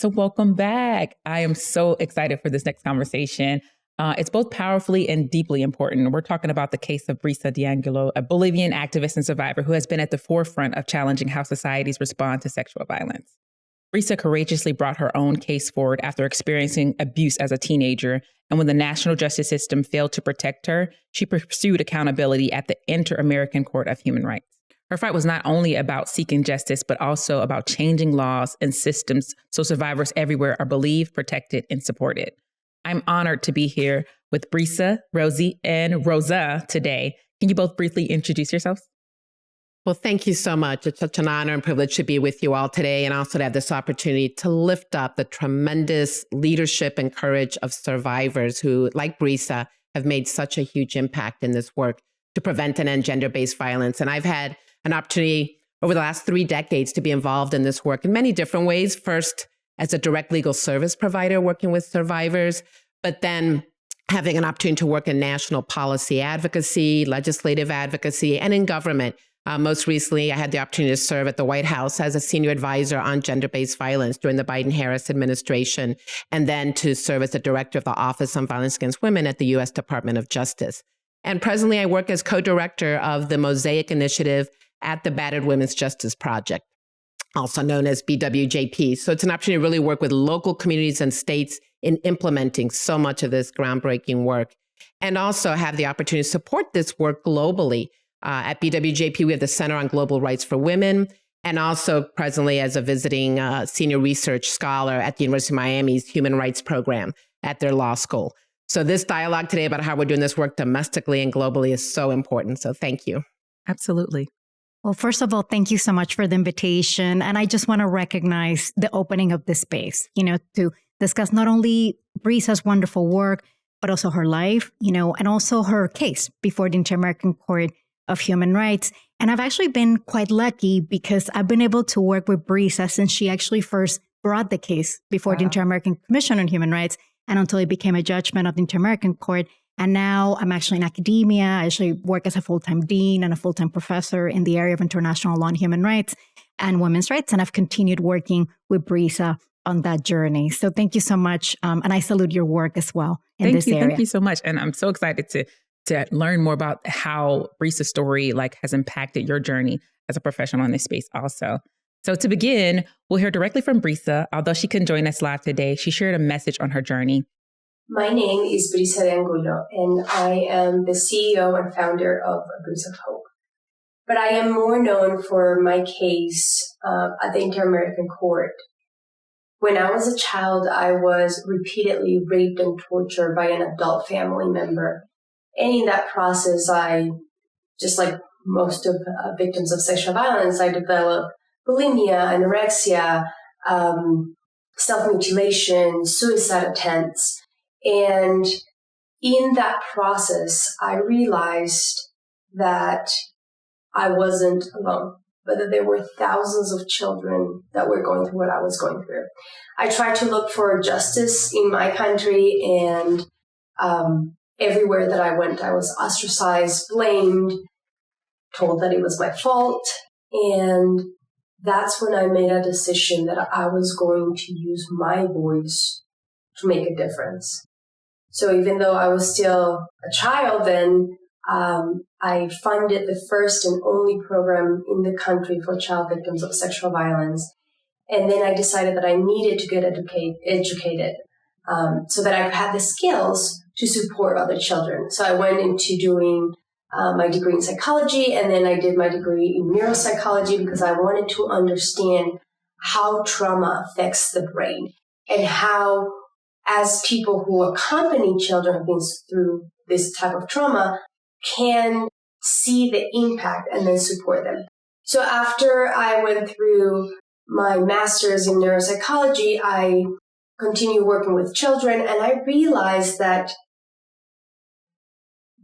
So welcome back. I am so excited for this next conversation. It's both powerfully and deeply important. We're talking about the case of Brisa de Angulo, a Bolivian activist and survivor who has been at the forefront of challenging how societies respond to sexual violence. Brisa courageously brought her own case forward after experiencing abuse as a teenager, and when the national justice system failed to protect her, she pursued accountability at the Inter-American Court of Human Rights. Her fight was not only about seeking justice, but also about changing laws and systems so survivors everywhere are believed, protected, and supported. I'm honored to be here with Brisa, Rosie, and Rosa today. Can you both briefly introduce yourselves? Well, thank you so much. It's such an honor and privilege to be with you all today, and also to have this opportunity to lift up the tremendous leadership and courage of survivors who, like Brisa, have made such a huge impact in this work to prevent and end gender-based violence. And I've had an opportunity over the last 3 decades to be involved in this work in many different ways. First, as a direct legal service provider working with survivors, but then having an opportunity to work in national policy advocacy, legislative advocacy, and in government. Most recently, I had the opportunity to serve at the White House as a senior advisor on gender-based violence during the Biden-Harris administration, and then to serve as the director of the Office on Violence Against Women at the U.S. Department of Justice. And presently, I work as co-director of the MOSAIC initiative at the Battered Women's Justice Project, also known as BWJP. So it's an opportunity to really work with local communities and states in implementing so much of this groundbreaking work, and also have the opportunity to support this work globally. At BWJP, we have the Center on Global Rights for Women, and also presently as a visiting senior research scholar at the University of Miami's Human Rights Program at their law school. So this dialogue today about how we're doing this work domestically and globally is so important. So thank you. Absolutely. Well, first of all, thank you so much for the invitation. And I just want to recognize the opening of this space, to discuss not only Brisa's wonderful work, but also her life, and also her case before the Inter-American Court of Human Rights. And I've actually been quite lucky because I've been able to work with Brisa since she actually first brought the case before the Inter-American Commission on Human Rights, and until it became a judgment of the Inter-American Court. And now I'm actually in academia. I actually work as a full-time dean and a full-time professor in the area of international law and human rights and women's rights. And I've continued working with Brisa on that journey. So thank you so much. And I salute your work as well in this area. Thank you so much. And I'm so excited to learn more about how Brisa's story has impacted your journey as a professional in this space also. So to begin, we'll hear directly from Brisa. Although she couldn't join us live today, she shared a message on her journey. My name is Brisa de Angulo, and I am the CEO and founder of A Bruise of Hope. But I am more known for my case at the Inter-American Court. When I was a child, I was repeatedly raped and tortured by an adult family member. And in that process, I, just like most of victims of sexual violence, I developed bulimia, anorexia, self-mutilation, suicide attempts. And in that process, I realized that I wasn't alone, but that there were thousands of children that were going through what I was going through. I tried to look for justice in my country, and everywhere that I went, I was ostracized, blamed, told that it was my fault. And that's when I made a decision that I was going to use my voice to make a difference. So even though I was still a child then, I funded the first and only program in the country for child victims of sexual violence. And then I decided that I needed to get educated so that I had the skills to support other children. So I went into doing my degree in psychology, and then I did my degree in neuropsychology because I wanted to understand how trauma affects the brain and how, as people who accompany children who've been through this type of trauma, can see the impact and then support them. So after I went through my master's in neuropsychology, I continued working with children, and I realized that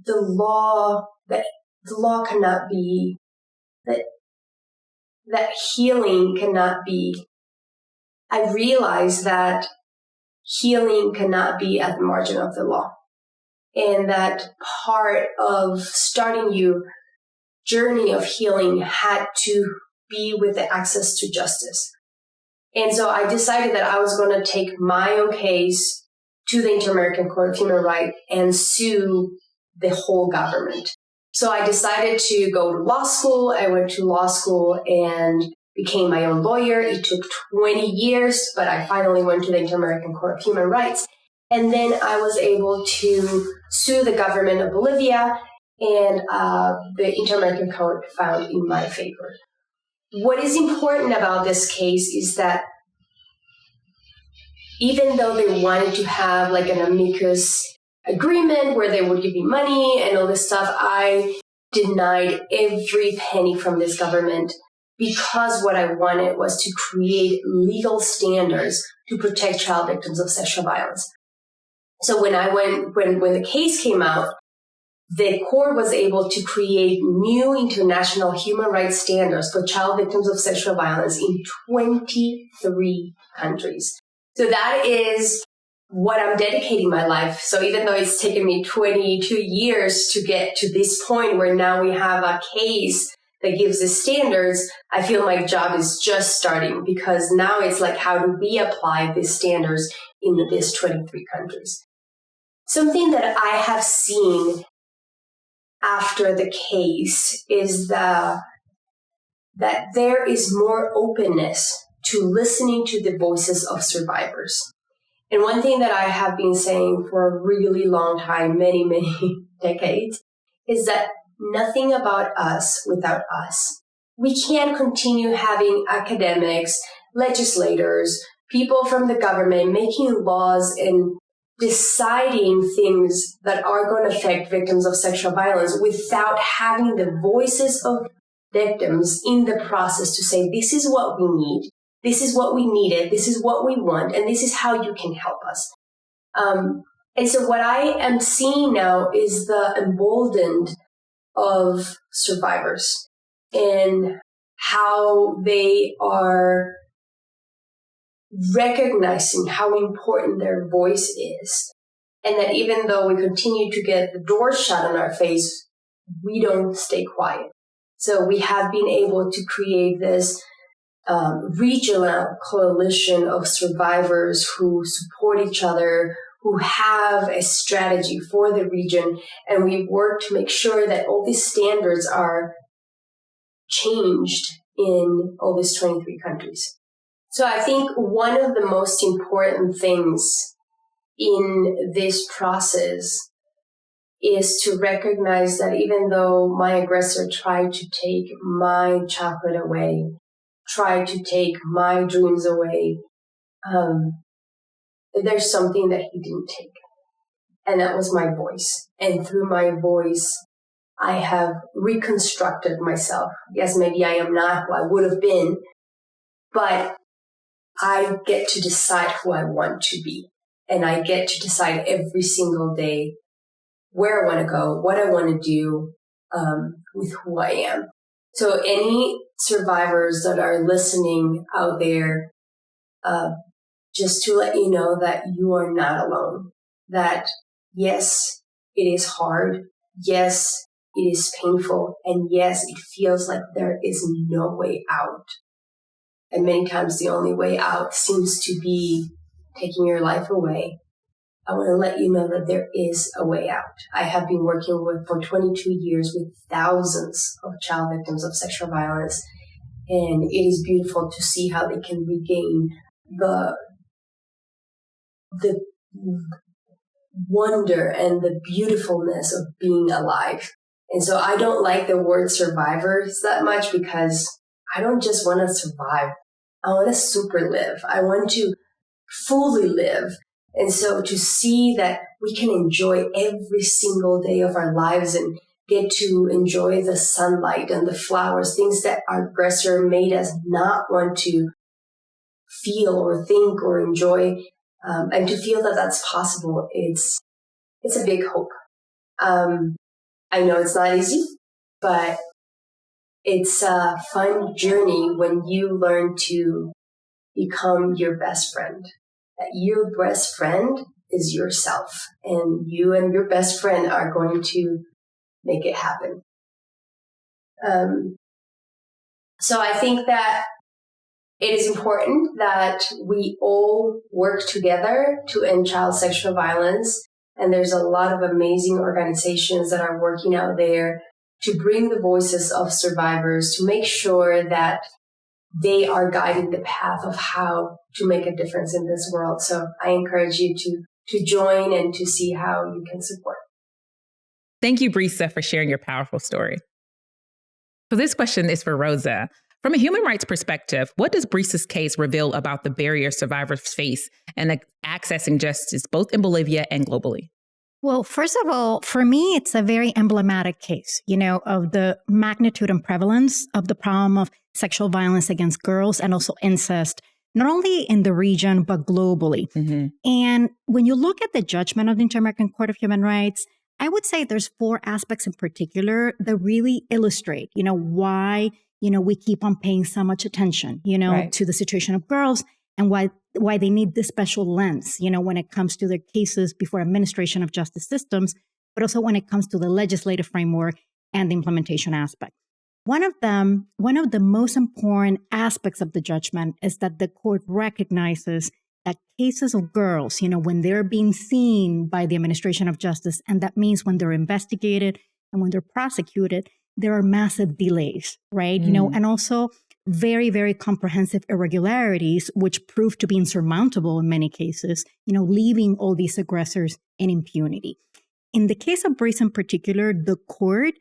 the law cannot be, that healing cannot be, I realized that healing cannot be at the margin of the law. And that part of starting your journey of healing had to be with the access to justice. And so I decided that I was going to take my own case to the Inter-American Court of Human Rights and sue the whole government. So I decided to go to law school. I went to law school and became my own lawyer. It took 20 years, but I finally went to the Inter-American Court of Human Rights. And then I was able to sue the government of Bolivia, and the Inter-American Court found in my favor. What is important about this case is that even though they wanted to have like an amicus agreement where they would give me money and all this stuff, I denied every penny from this government because what I wanted was to create legal standards to protect child victims of sexual violence. So when the case came out, the court was able to create new international human rights standards for child victims of sexual violence in 23 countries. So that is what I'm dedicating my life. So even though it's taken me 22 years to get to this point where now we have a case that gives the standards, I feel my job is just starting, because now it's like, how do we apply these standards in these 23 countries? Something that I have seen after the case is that there is more openness to listening to the voices of survivors. And one thing that I have been saying for a really long time, many, many decades, is that nothing about us without us. We can't continue having academics, legislators, people from the government making laws and deciding things that are going to affect victims of sexual violence without having the voices of victims in the process to say, this is what we need, this is what we needed, this is what we want, and this is how you can help us. And so what I am seeing now is the emboldened of survivors and how they are recognizing how important their voice is. And that even though we continue to get the door shut on our face, we don't stay quiet. So we have been able to create this regional coalition of survivors who support each other, who have a strategy for the region, and we work to make sure that all these standards are changed in all these 23 countries. So I think one of the most important things in this process is to recognize that even though my aggressor tried to take my childhood away, tried to take my dreams away, there's something that he didn't take. And that was my voice. And through my voice, I have reconstructed myself. Yes, maybe I am not who I would have been, but I get to decide who I want to be. And I get to decide every single day where I want to go, what I want to do, with who I am. So any survivors that are listening out there, just to let you know that you are not alone. That yes, it is hard. Yes, it is painful. And yes, it feels like there is no way out. And many times the only way out seems to be taking your life away. I want to let you know that there is a way out. I have been working for 22 years with thousands of child victims of sexual violence. And it is beautiful to see how they can regain the wonder and the beautifulness of being alive. And so I don't like the word survivors that much, because I don't just want to survive. I want to super live. I want to fully live. And so to see that we can enjoy every single day of our lives and get to enjoy the sunlight and the flowers, things that our aggressor made us not want to feel or think or enjoy, and to feel that that's possible, it's a big hope. I know it's not easy, but it's a fun journey when you learn to become your best friend. That your best friend is yourself, and you and your best friend are going to make it happen. So I think that it is important that we all work together to end child sexual violence. And there's a lot of amazing organizations that are working out there to bring the voices of survivors, to make sure that they are guiding the path of how to make a difference in this world. So I encourage you to join and to see how you can support. Thank you, Brisa, for sharing your powerful story. So this question is for Rosa. From a human rights perspective, what does Brisa's case reveal about the barriers survivors face and accessing justice both in Bolivia and globally? Well, first of all, for me, it's a very emblematic case, of the magnitude and prevalence of the problem of sexual violence against girls and also incest, not only in the region, but globally. Mm-hmm. And when you look at the judgment of the Inter-American Court of Human Rights, I would say there's 4 aspects in particular that really illustrate, why, we keep on paying so much attention, right, to the situation of girls and why they need this special lens, when it comes to their cases before administration of justice systems, but also when it comes to the legislative framework and the implementation aspect. One of the most important aspects of the judgment is that the court recognizes that cases of girls, when they're being seen by the administration of justice, and that means when they're investigated and when they're prosecuted, there are massive delays, right? And also very, very comprehensive irregularities, which prove to be insurmountable in many cases, leaving all these aggressors in impunity. In the case of Brisa in particular, the court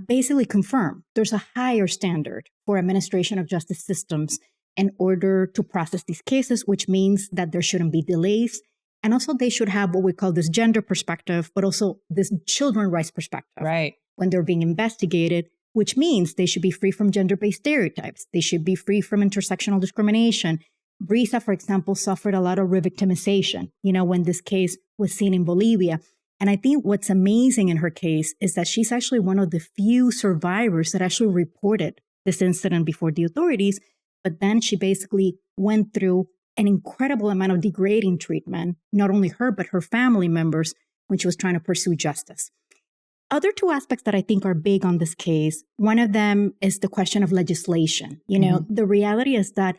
basically confirmed there's a higher standard for administration of justice systems in order to process these cases, which means that there shouldn't be delays. And also they should have what we call this gender perspective, but also this children's rights perspective. Right. When they're being investigated, which means they should be free from gender-based stereotypes. They should be free from intersectional discrimination. Brisa, for example, suffered a lot of revictimization, when this case was seen in Bolivia. And I think what's amazing in her case is that she's actually one of the few survivors that actually reported this incident before the authorities. But then she basically went through an incredible amount of degrading treatment, not only her, but her family members, when she was trying to pursue justice. Other 2 aspects that I think are big on this case, one of them is the question of legislation. The reality is that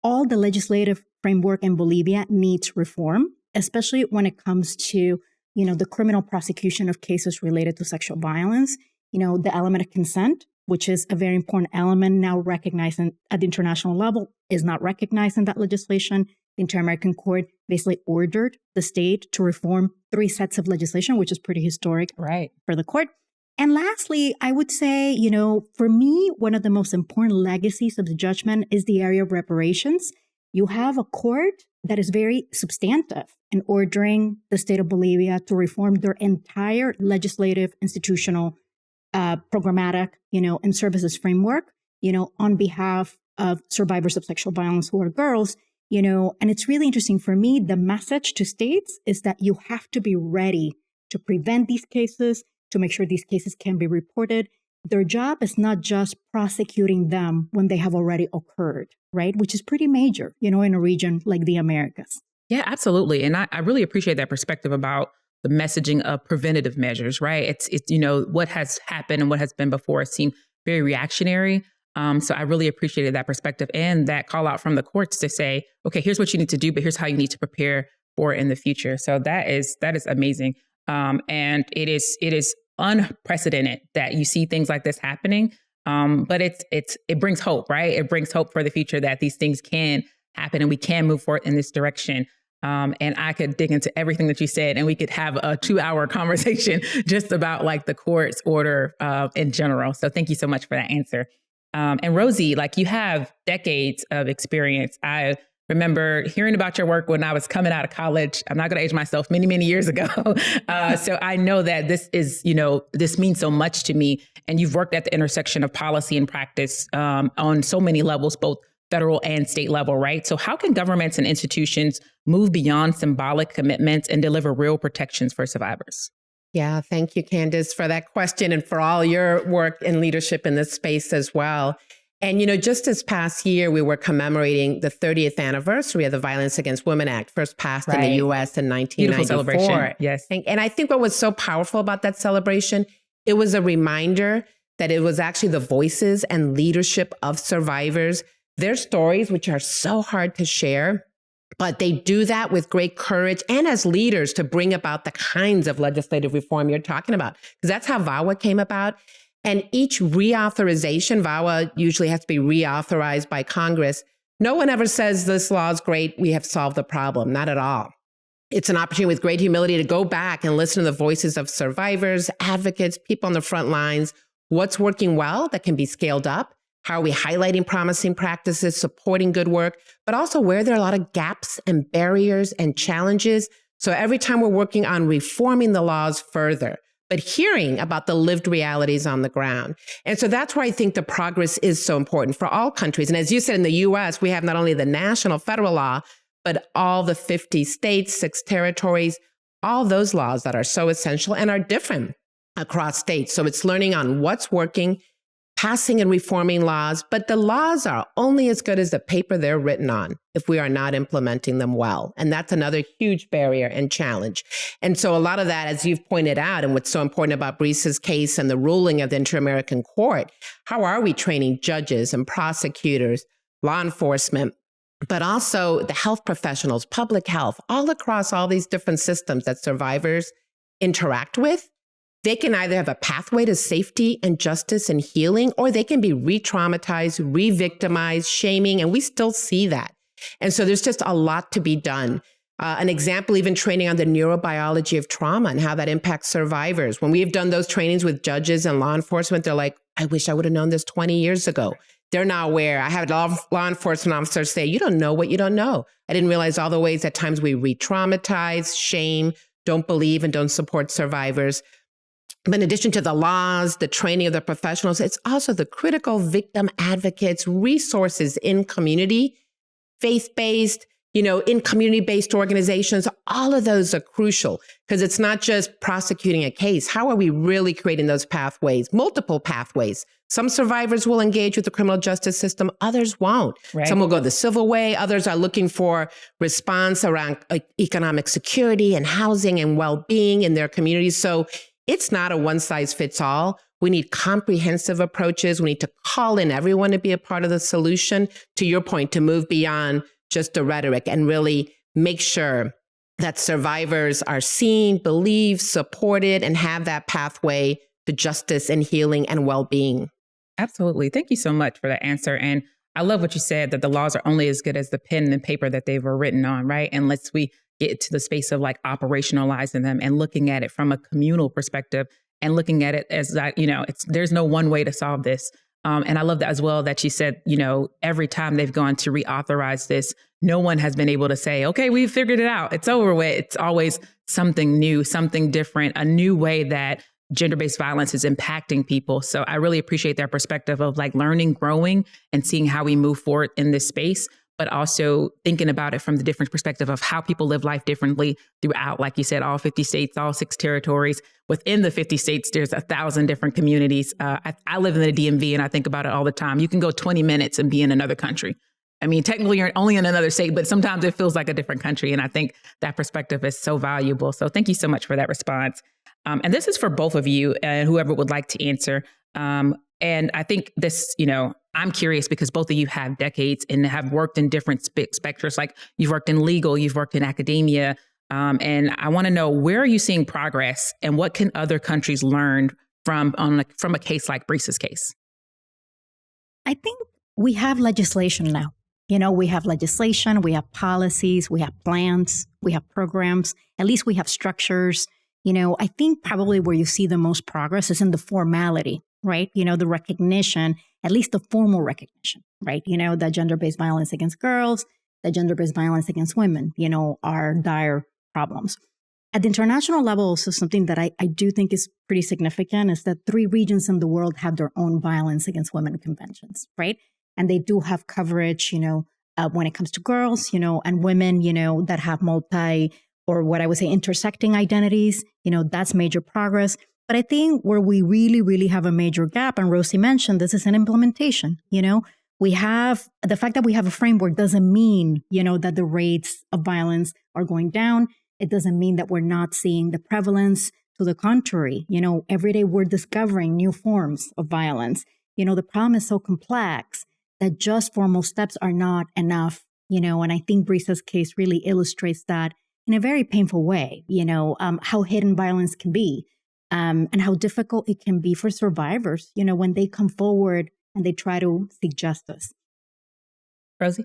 all the legislative framework in Bolivia needs reform, especially when it comes to, the criminal prosecution of cases related to sexual violence, the element of consent, which is a very important element now recognized at the international level, is not recognized in that legislation. The Inter-American Court basically ordered the state to reform 3 sets of legislation, which is pretty historic for the court. And lastly, I would say, for me, one of the most important legacies of the judgment is the area of reparations. You have a court that is very substantive in ordering the state of Bolivia to reform their entire legislative, institutional, programmatic, and services framework, on behalf of survivors of sexual violence who are girls, and it's really interesting for me. The message to states is that you have to be ready to prevent these cases, to make sure these cases can be reported. Their job is not just prosecuting them when they have already occurred, right? Which is pretty major, in a region like the Americas. Yeah, absolutely. And I really appreciate that perspective about the messaging of preventative measures, right? It's what has happened and what has been before seemed very reactionary. So I really appreciated that perspective and that call out from the courts to say, okay, here's what you need to do, but here's how you need to prepare for it in the future. So that is amazing. And it is unprecedented that you see things like this happening. But it brings hope, right? It brings hope for the future that these things can happen and we can move forward in this direction. And I could dig into everything that you said and we could have a 2-hour conversation just about like the court's order in general. So thank you so much for that answer. And Rosie, like you have decades of experience. I remember hearing about your work when I was coming out of college. I'm not going to age myself many, many years ago. So I know that this is, this means so much to me. And you've worked at the intersection of policy and practice on so many levels, both federal and state level, right? So how can governments and institutions move beyond symbolic commitments and deliver real protections for survivors? Yeah, thank you, Candace, for that question and for all your work and leadership in this space as well. And, just this past year, we were commemorating the 30th anniversary of the Violence Against Women Act, first passed in the U.S. in 1994. Beautiful celebration. Yes. And I think what was so powerful about that celebration, it was a reminder that it was actually the voices and leadership of survivors Their stories, which are so hard to share, but they do that with great courage and as leaders to bring about the kinds of legislative reform you're talking about. Because that's how VAWA came about. And each reauthorization, VAWA usually has to be reauthorized by Congress. No one ever says this law is great, we have solved the problem. Not at all. It's an opportunity with great humility to go back and listen to the voices of survivors, advocates, people on the front lines. What's working well that can be scaled up? How are we highlighting promising practices, supporting good work, but also where there are a lot of gaps and barriers and challenges. So every time we're working on reforming the laws further, but hearing about the lived realities on the ground. And so that's why I think the progress is so important for all countries. And as you said, in the US, we have not only the national federal law, but all the 50 states, 6 territories, all those laws that are so essential and are different across states. So it's learning on what's working, passing and reforming laws, but the laws are only as good as the paper they're written on if we are not implementing them well. And that's another huge barrier and challenge. And so a lot of that, as you've pointed out, and what's so important about Brisa's case and the ruling of the Inter-American Court, how are we training judges and prosecutors, law enforcement, but also the health professionals, public health, all across all these different systems that survivors interact with? They can either have a pathway to safety and justice and healing, or they can be re-traumatized, re-victimized, shaming, and we still see that. And so there's just a lot to be done. An example, even training on the neurobiology of trauma and how that impacts survivors. When we've done those trainings with judges and law enforcement, they're like, I wish I would have known this 20 years ago. They're not aware. I had law enforcement officers say, you don't know what you don't know. I didn't realize all the ways at times we re-traumatize, shame, don't believe, and don't support survivors. But in addition to the laws, the training of the professionals, it's also the critical victim advocates, resources in community, faith-based, in community-based organizations. All of those are crucial because it's not just prosecuting a case. How are we really creating those pathways, multiple pathways? Some survivors will engage with the criminal justice system, others won't. Right. Some will go the civil way, others are looking for response around economic security and housing and well-being in their communities. So it's not a one-size-fits-all. We need comprehensive approaches. We need to call in everyone to be a part of the solution, to your point, to move beyond just the rhetoric and really make sure that survivors are seen, believed, supported, and have that pathway to justice and healing and well-being. Absolutely. Thank you so much for that answer. And I love what you said, that the laws are only as good as the pen and paper that they were written on, right? Unless we get to the space of like operationalizing them and looking at it from a communal perspective and looking at it as that, there's no one way to solve this. And I love that as well that you said, every time they've gone to reauthorize this, no one has been able to say, okay, we've figured it out. It's over with. It's always something new, something different, a new way that gender-based violence is impacting people. So I really appreciate that perspective of like learning, growing, and seeing how we move forward in this space, but also thinking about it from the different perspective of how people live life differently throughout, like you said, all 50 states, all 6 territories. Within the 50 states, there's 1,000 different communities. I live in the DMV and I think about it all the time. You can go 20 minutes and be in another country. I mean, technically you're only in another state, but sometimes it feels like a different country. And I think that perspective is so valuable. So thank you so much for that response. And this is for both of you and whoever would like to answer. And I think this, I'm curious because both of you have decades and have worked in different spectrums. Like you've worked in legal, you've worked in academia. And I want to know, where are you seeing progress and what can other countries learn from a case like Brisa's case? I think we have legislation now. We have legislation, we have policies, we have plans, we have programs, at least we have structures. I think probably where you see the most progress is in the formality, right? The recognition, at least the formal recognition, right? That gender-based violence against girls, that gender-based violence against women, are dire problems. At the international level, also something that I do think is pretty significant is that 3 regions in the world have their own violence against women conventions, right? And they do have coverage, when it comes to girls, and women, that have or what I would say intersecting identities, that's major progress. But I think where we really, really have a major gap, and Rosie mentioned, this is an implementation, we have the fact that we have a framework doesn't mean, that the rates of violence are going down. It doesn't mean that we're not seeing the prevalence. To the contrary, every day we're discovering new forms of violence. The problem is so complex that just formal steps are not enough, and I think Brisa's case really illustrates that in a very painful way, how hidden violence can be, and how difficult it can be for survivors, when they come forward and they try to seek justice. Rosie?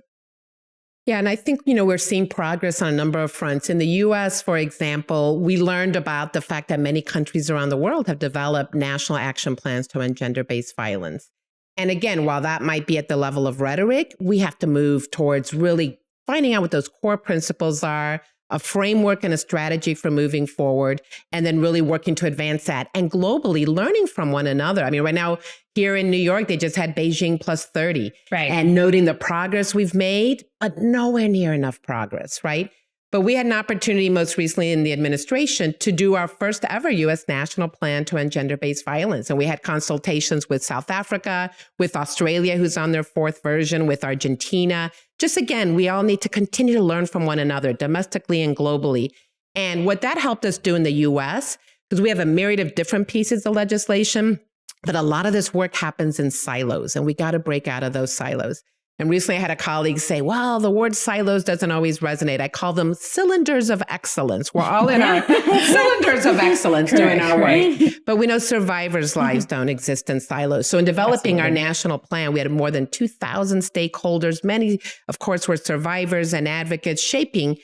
Yeah, and I think, we're seeing progress on a number of fronts. In the U.S., for example, we learned about the fact that many countries around the world have developed national action plans to end gender-based violence. And again, while that might be at the level of rhetoric, we have to move towards really finding out what those core principles are, a framework and a strategy for moving forward, and then really working to advance that. And globally, learning from one another. I mean, right now, here in New York, they just had Beijing plus 30. Right. And noting the progress we've made, but nowhere near enough progress, right? But we had an opportunity most recently in the administration to do our first ever U.S. national plan to end gender-based violence. And we had consultations with South Africa, with Australia, who's on their fourth version, with Argentina. Just again, we all need to continue to learn from one another, domestically and globally. And what that helped us do in the U.S., because we have a myriad of different pieces of legislation, but a lot of this work happens in silos, and we got to break out of those silos. And recently I had a colleague say, well, the word silos doesn't always resonate. I call them cylinders of excellence. We're all in our cylinders of excellence doing our work. But we know survivors' lives don't exist in silos. So in developing our national plan, we had more than 2,000 stakeholders. Many, of course, were survivors and advocates shaping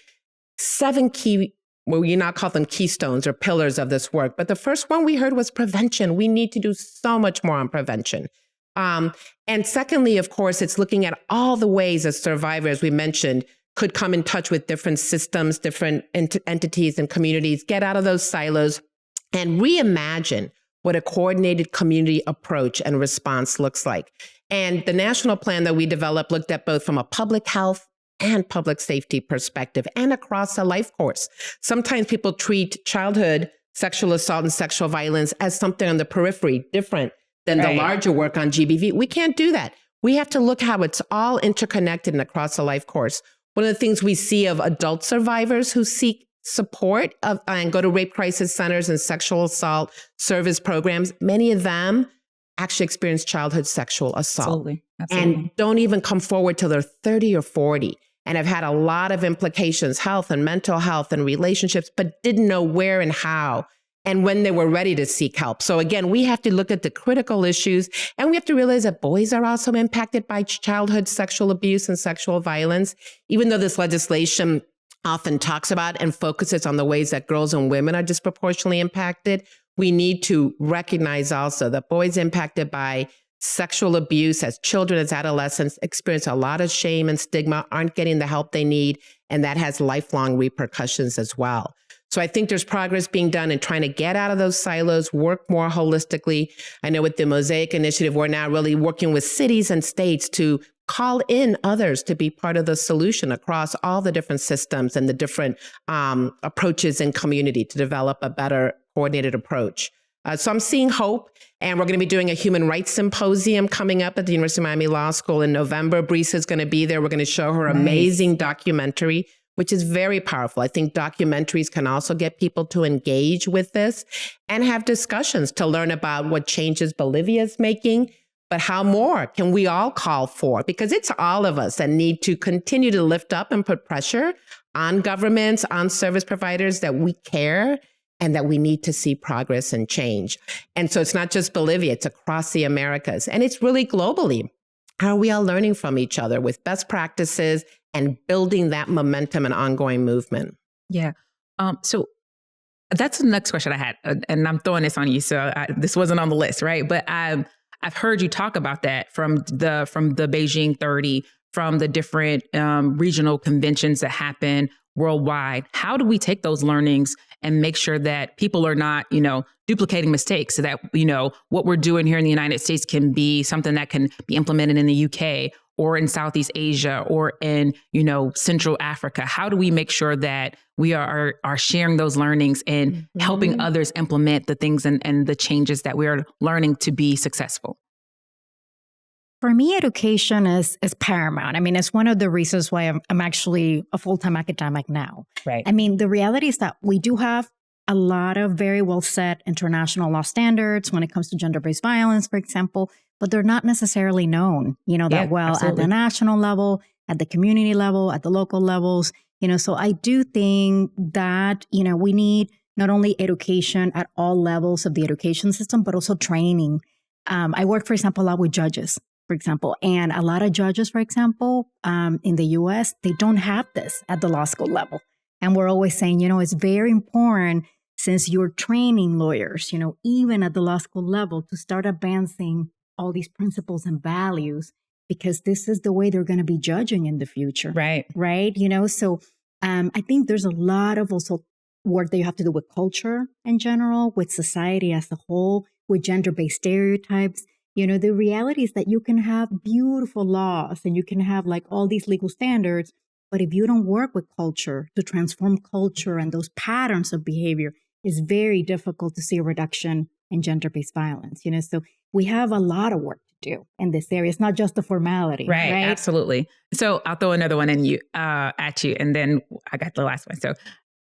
7 key, well, you now call them keystones or pillars of this work. But the first one we heard was prevention. We need to do so much more on prevention. And secondly, of course, it's looking at all the ways as survivors, we mentioned, could come in touch with different systems, different entities and communities, get out of those silos and reimagine what a coordinated community approach and response looks like. And the national plan that we developed looked at both from a public health and public safety perspective and across a life course. Sometimes people treat childhood sexual assault and sexual violence as something on the periphery, different than the larger work on GBV. We can't do that. We have to look how it's all interconnected and across a life course. One of the things we see of adult survivors who seek support and go to rape crisis centers and sexual assault service programs, many of them actually experience childhood sexual assault. Absolutely. And don't even come forward till they're 30 or 40. And have had a lot of implications, health and mental health and relationships, but didn't know where and how and when they were ready to seek help. So again, we have to look at the critical issues, and we have to realize that boys are also impacted by childhood sexual abuse and sexual violence. Even though this legislation often talks about and focuses on the ways that girls and women are disproportionately impacted, we need to recognize also that boys impacted by sexual abuse as children, as adolescents, experience a lot of shame and stigma, aren't getting the help they need, and that has lifelong repercussions as well. So I think there's progress being done in trying to get out of those silos, work more holistically. I know with the MOSAIC initiative, we're now really working with cities and states to call in others to be part of the solution across all the different systems and the different approaches in community to develop a better coordinated approach. So I'm seeing hope, and we're going to be doing a human rights symposium coming up at the University of Miami Law School in November. Brisa is going to be there. We're going to show her amazing documentary, which is very powerful. I think documentaries can also get people to engage with this and have discussions to learn about what changes Bolivia is making, but how more can we all call for? Because it's all of us that need to continue to lift up and put pressure on governments, on service providers, that we care and that we need to see progress and change. And so it's not just Bolivia, it's across the Americas, and it's really globally. How are we all learning from each other with best practices and building that momentum and ongoing movement? Yeah. So that's the next question I had, and I'm throwing this on you. So this wasn't on the list, right? But I've heard you talk about that from the Beijing 30, from the different regional conventions that happen worldwide. How do we take those learnings and make sure that people are not, duplicating mistakes, so that, what we're doing here in the United States can be something that can be implemented in the UK or in Southeast Asia or in, Central Africa? How do we make sure that we are sharing those learnings and helping others implement the things and the changes that we are learning to be successful? For me, education is paramount. I mean, it's one of the reasons why I'm actually a full-time academic now. Right. I mean, the reality is that we do have a lot of very well set international law standards when it comes to gender-based violence, for example. but they're not necessarily known, that well absolutely. at the national level, at the community level, at the local levels, so I do think that, we need not only education at all levels of the education system, but also training. I work, for example, a lot with judges, for example, and a lot of judges, for example, in the US, they don't have this at the law school level. And we're always saying, it's very important, since you're training lawyers, even at the law school level, to start advancing all these principles and values, because this is the way they're going to be judging in the future. Right. Right. So I think there's a lot of also work that you have to do with culture in general, with society as a whole, with gender-based stereotypes. The reality is that you can have beautiful laws and you can have like all these legal standards, but if you don't work with culture to transform culture and those patterns of behavior, it's very difficult to see a reduction in gender-based violence. So we have a lot of work to do in this area. It's not just the formality. Right. Absolutely. So I'll throw another one at you, and then I got the last one. So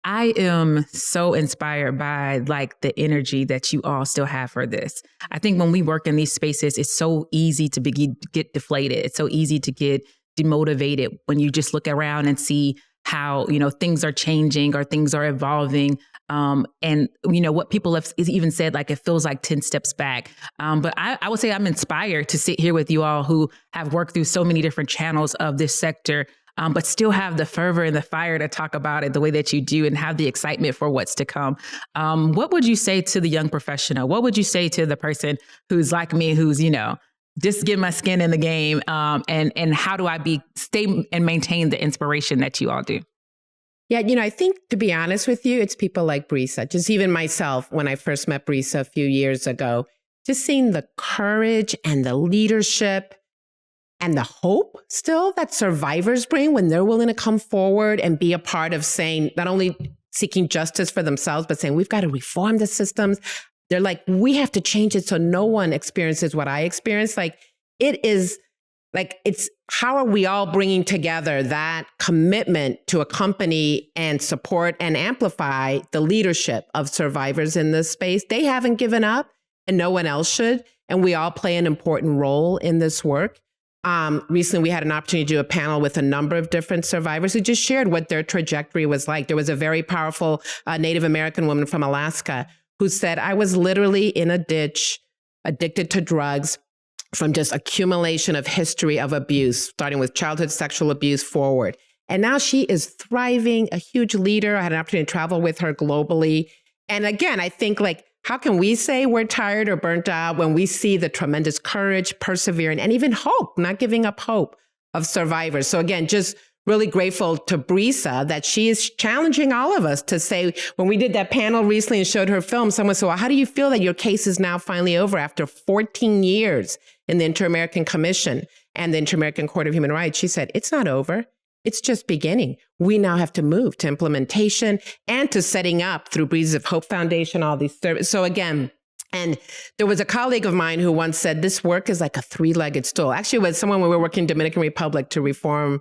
I am so inspired by like the energy that you all still have for this. I think when we work in these spaces, it's so easy to get deflated. It's so easy to get demotivated when you just look around and see how, things are changing or things are evolving. And what people have even said, like, it feels like 10 steps back. But I would say I'm inspired to sit here with you all who have worked through so many different channels of this sector, but still have the fervor and the fire to talk about it the way that you do and have the excitement for what's to come. What would you say to the young professional? What would you say to the person who's like me, who's, just get my skin in the game? And how do I stay and maintain the inspiration that you all do? Yeah, I think, to be honest with you, it's people like Brisa. Just even myself, when I first met Brisa a few years ago, just seeing the courage and the leadership and the hope still that survivors bring when they're willing to come forward and be a part of saying, not only seeking justice for themselves, but saying, we've got to reform the systems. They're like, we have to change it so no one experiences what I experienced. Like, it is like, it's how are we all bringing together that commitment to accompany and support and amplify the leadership of survivors in this space? They haven't given up, and no one else should. And we all play an important role in this work. Recently, we had an opportunity to do a panel with a number of different survivors who just shared what their trajectory was like. There was a very powerful Native American woman from Alaska who said, I was literally in a ditch, addicted to drugs, from just accumulation of history of abuse, starting with childhood sexual abuse forward. And now she is thriving, a huge leader. I had an opportunity to travel with her globally. And again, I think, like, how can we say we're tired or burnt out when we see the tremendous courage, perseverance, and even hope, not giving up hope of survivors? So again, just really grateful to Brisa that she is challenging all of us to say, when we did that panel recently and showed her film, someone said, well, how do you feel that your case is now finally over after 14 years in the Inter-American Commission and the Inter-American Court of Human Rights? She said, it's not over. It's just beginning. We now have to move to implementation and to setting up through Breezes of Hope Foundation, all these services. So again, and there was a colleague of mine who once said, this work is like a three-legged stool. Actually, it was someone when we were working in Dominican Republic to reform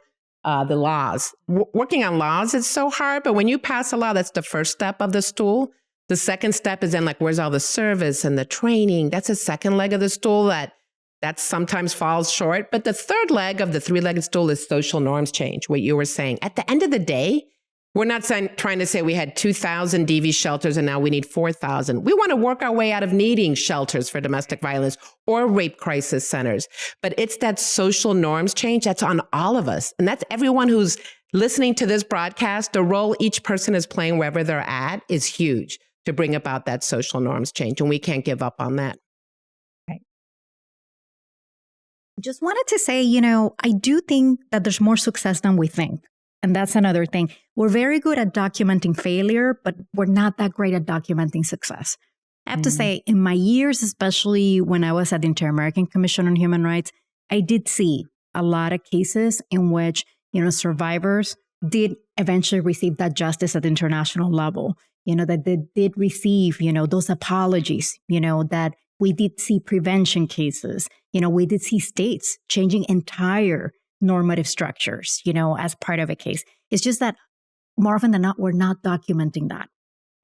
the laws. Working on laws is so hard, but when you pass a law, that's the first step of the stool. The second step is then, like, where's all the service and the training? That's a second leg of the stool that sometimes falls short. But the third leg of the three-legged stool is social norms change, what you were saying. At the end of the day, we're not trying to say we had 2,000 DV shelters and now we need 4,000. We want to work our way out of needing shelters for domestic violence or rape crisis centers. But it's that social norms change that's on all of us. And that's everyone who's listening to this broadcast. The role each person is playing wherever they're at is huge to bring about that social norms change. And we can't give up on that. Just wanted to say, I do think that there's more success than we think. And that's another thing. We're very good at documenting failure, but we're not that great at documenting success. I have to say, in my years, especially when I was at the Inter-American Commission on Human Rights, I did see a lot of cases in which, survivors did eventually receive that justice at the international level, that they did receive, those apologies, that we did see prevention cases, we did see states changing entire normative structures, as part of a case. It's just that more often than not, we're not documenting that.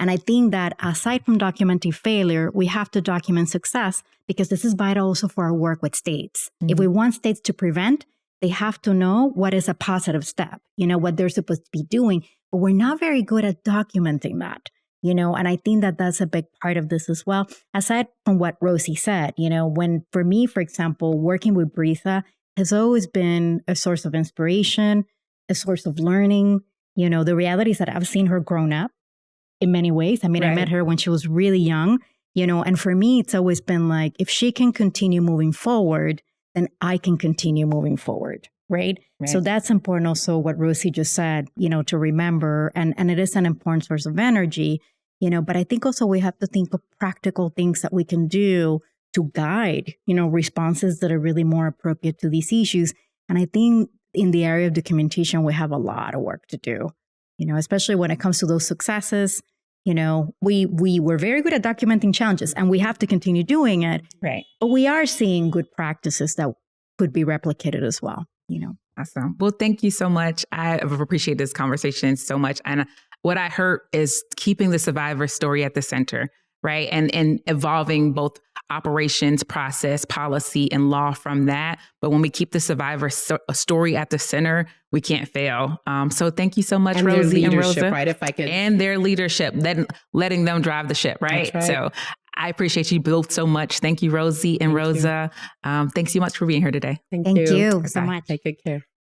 And I think that aside from documenting failure, we have to document success because this is vital also for our work with states. If we want states to prevent, they have to know what is a positive step, what they're supposed to be doing. But we're not very good at documenting that, and I think that that's a big part of this as well. Aside from what Rosie said, when for me, for example, working with Brisa has always been a source of inspiration, a source of learning. The reality is that I've seen her grown up in many ways. I mean, I met her when she was really young, and for me, it's always been like, if she can continue moving forward, then I can continue moving forward. Right. So that's important also what Rosie just said, to remember. And it is an important source of energy, but I think also we have to think of practical things that we can do to guide, responses that are really more appropriate to these issues. And I think in the area of documentation, we have a lot of work to do, especially when it comes to those successes. We were very good at documenting challenges and we have to continue doing it. Right. But we are seeing good practices that could be replicated as well. Awesome. Well, thank you so much. I have appreciated this conversation so much. And what I heard is keeping the survivor story at the center, right? And evolving both operations, process, policy, and law from that. But when we keep the survivor story at the center, we can't fail. So thank you so much, and Rosie and Rosa. Rosa. Right, if I could. And their leadership, then letting them drive the ship, right? That's right. So I appreciate you both so much. Thank you, Rosie and Rosa. Thanks so much for being here today. Thank you so Bye. much. Take good care.